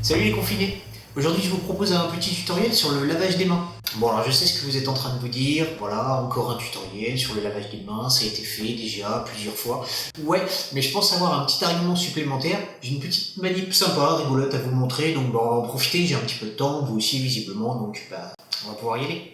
Salut les confinés. Aujourd'hui je vous propose un petit tutoriel sur le lavage des mains. Bon alors je sais ce que vous êtes en train de vous dire, voilà encore un tutoriel sur le lavage des mains, ça a été fait déjà plusieurs fois. Ouais, mais je pense avoir un petit argument supplémentaire, j'ai une petite manip sympa, rigolote à vous montrer, donc on va en profiter, j'ai un petit peu de temps, vous aussi visiblement, donc on va pouvoir y aller.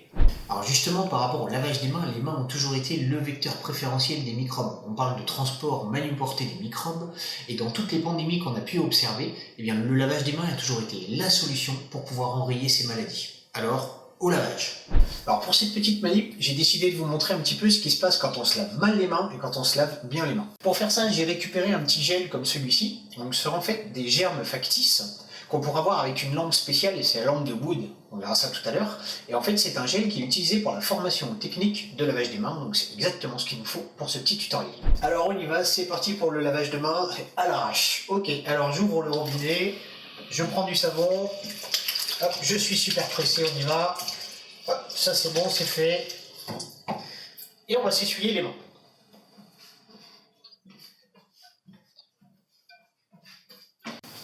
Alors justement, par rapport au lavage des mains, les mains ont toujours été le vecteur préférentiel des microbes. On parle de transport manuporté des microbes, et dans toutes les pandémies qu'on a pu observer, eh bien, le lavage des mains a toujours été la solution pour pouvoir enrayer ces maladies. Alors, au lavage. Alors pour cette petite manip, j'ai décidé de vous montrer un petit peu ce qui se passe quand on se lave mal les mains et quand on se lave bien les mains. Pour faire ça, j'ai récupéré un petit gel comme celui-ci. Donc ce sont en fait des germes factices qu'on pourra voir avec une lampe spéciale, et c'est la lampe de Wood, on verra ça tout à l'heure. Et en fait, c'est un gel qui est utilisé pour la formation technique de lavage des mains, donc c'est exactement ce qu'il nous faut pour ce petit tutoriel. Alors on y va, c'est parti pour le lavage de mains à l'arrache. Ok, alors j'ouvre le robinet, je prends du savon, hop, je suis super pressé, on y va. Hop, ça c'est bon, c'est fait. Et on va s'essuyer les mains.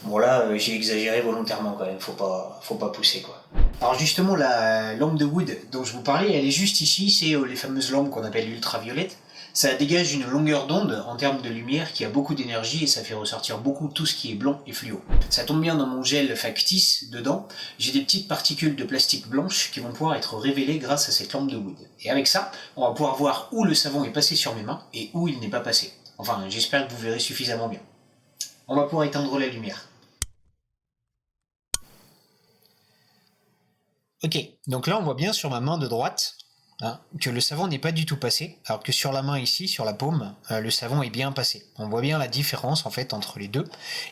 Bon là, j'ai exagéré volontairement quand même, faut pas pousser quoi. Alors justement, la lampe de Wood dont je vous parlais, elle est juste ici, c'est les fameuses lampes qu'on appelle ultraviolettes. Ça dégage une longueur d'onde en termes de lumière qui a beaucoup d'énergie et ça fait ressortir beaucoup tout ce qui est blanc et fluo. Ça tombe bien dans mon gel factice, dedans, j'ai des petites particules de plastique blanche qui vont pouvoir être révélées grâce à cette lampe de Wood. Et avec ça, on va pouvoir voir où le savon est passé sur mes mains et où il n'est pas passé. Enfin, j'espère que vous verrez suffisamment bien. On va pouvoir éteindre la lumière. Ok, donc là on voit bien sur ma main de droite que le savon n'est pas du tout passé, alors que sur la main ici, sur la paume, le savon est bien passé. On voit bien la différence en fait entre les deux,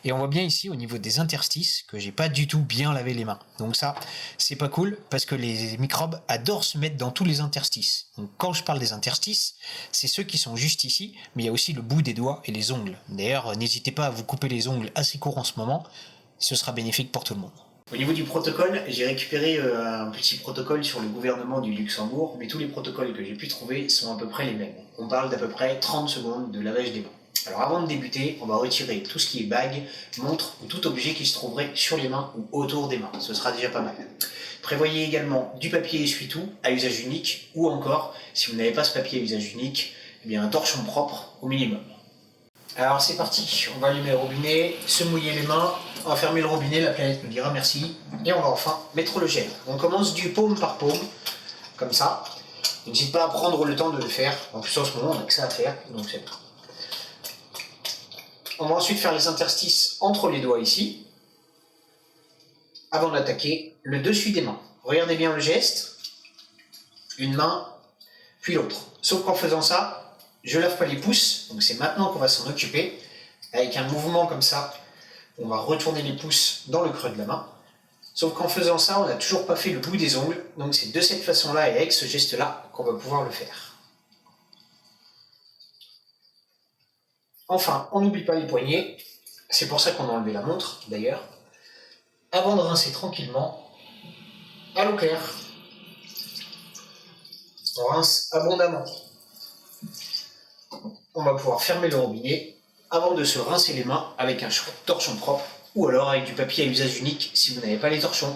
et on voit bien ici au niveau des interstices que j'ai pas du tout bien lavé les mains. Donc ça, c'est pas cool parce que les microbes adorent se mettre dans tous les interstices. Donc quand je parle des interstices, c'est ceux qui sont juste ici, mais il y a aussi le bout des doigts et les ongles. D'ailleurs, n'hésitez pas à vous couper les ongles assez courts en ce moment, ce sera bénéfique pour tout le monde. Au niveau du protocole, j'ai récupéré un petit protocole sur le gouvernement du Luxembourg, mais tous les protocoles que j'ai pu trouver sont à peu près les mêmes. On parle d'à peu près 30 secondes de lavage des mains. Alors avant de débuter, on va retirer tout ce qui est bague, montre ou tout objet qui se trouverait sur les mains ou autour des mains. Ce sera déjà pas mal. Prévoyez également du papier essuie-tout à usage unique, ou encore, si vous n'avez pas ce papier à usage unique, eh bien un torchon propre au minimum. Alors c'est parti, on va allumer le robinet, se mouiller les mains, on va fermer le robinet, la planète nous dira merci, et on va enfin mettre le gel. On commence du paume par paume, comme ça. N'hésite pas à prendre le temps de le faire, en plus en ce moment on n'a que ça à faire, donc c'est bon. On va ensuite faire les interstices entre les doigts ici, avant d'attaquer le dessus des mains. Regardez bien le geste, une main, puis l'autre. Sauf qu'en faisant ça, je lave pas les pouces, donc c'est maintenant qu'on va s'en occuper. Avec un mouvement comme ça, on va retourner les pouces dans le creux de la main. Sauf qu'en faisant ça, on n'a toujours pas fait le bout des ongles, donc c'est de cette façon-là et avec ce geste-là qu'on va pouvoir le faire. Enfin, on n'oublie pas les poignets, c'est pour ça qu'on a enlevé la montre d'ailleurs. Avant de rincer tranquillement, à l'eau claire, on rince abondamment. On va pouvoir fermer le robinet avant de se rincer les mains avec un torchon propre ou alors avec du papier à usage unique si vous n'avez pas les torchons.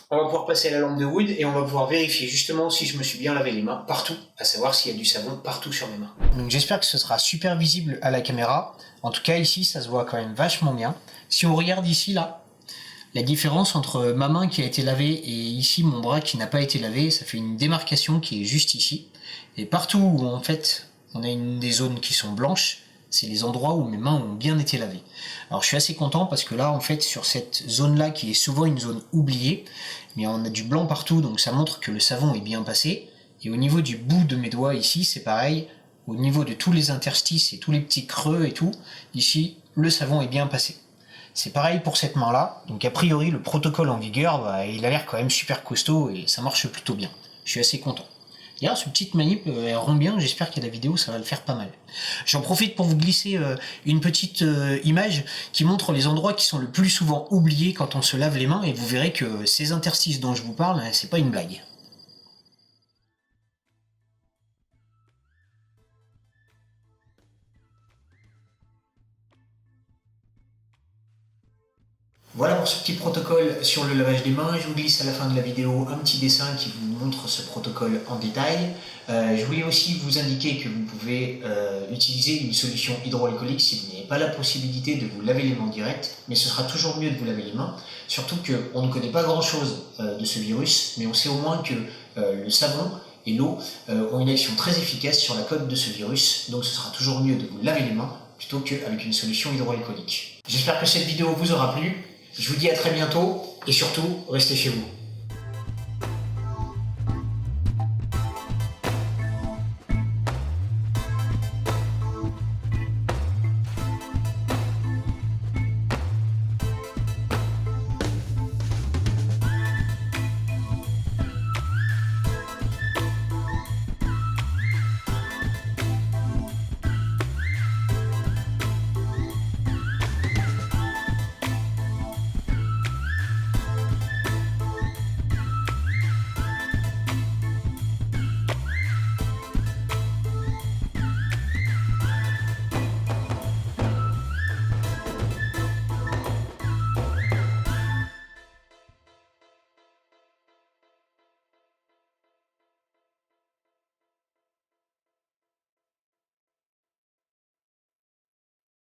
On va pouvoir passer à la lampe de Wood et on va pouvoir vérifier justement si je me suis bien lavé les mains partout, à savoir s'il y a du savon partout sur mes mains. Donc j'espère que ce sera super visible à la caméra. En tout cas ici ça se voit quand même vachement bien. Si on regarde ici là, la différence entre ma main qui a été lavée et ici mon bras qui n'a pas été lavé, ça fait une démarcation qui est juste ici. Et partout où en fait on a des zones qui sont blanches, c'est les endroits où mes mains ont bien été lavées. Alors je suis assez content parce que là en fait sur cette zone là qui est souvent une zone oubliée, mais on a du blanc partout donc ça montre que le savon est bien passé. Et au niveau du bout de mes doigts ici c'est pareil, au niveau de tous les interstices et tous les petits creux et tout, ici le savon est bien passé. C'est pareil pour cette main-là, donc a priori le protocole en vigueur, il a l'air quand même super costaud et ça marche plutôt bien. Je suis assez content. D'ailleurs, ce petite manip, elle rend bien, j'espère qu'à la vidéo ça va le faire pas mal. J'en profite pour vous glisser une petite image qui montre les endroits qui sont le plus souvent oubliés quand on se lave les mains et vous verrez que ces interstices dont je vous parle, c'est pas une blague. Voilà pour ce petit protocole sur le lavage des mains. Je vous glisse à la fin de la vidéo un petit dessin qui vous montre ce protocole en détail. Je voulais aussi vous indiquer que vous pouvez utiliser une solution hydroalcoolique si vous n'avez pas la possibilité de vous laver les mains direct, mais ce sera toujours mieux de vous laver les mains, surtout qu'on ne connaît pas grand chose de ce virus, mais on sait au moins que le savon et l'eau ont une action très efficace sur la cote de ce virus, donc ce sera toujours mieux de vous laver les mains plutôt qu'avec une solution hydroalcoolique. J'espère que cette vidéo vous aura plu. Je vous dis à très bientôt et surtout, restez chez vous.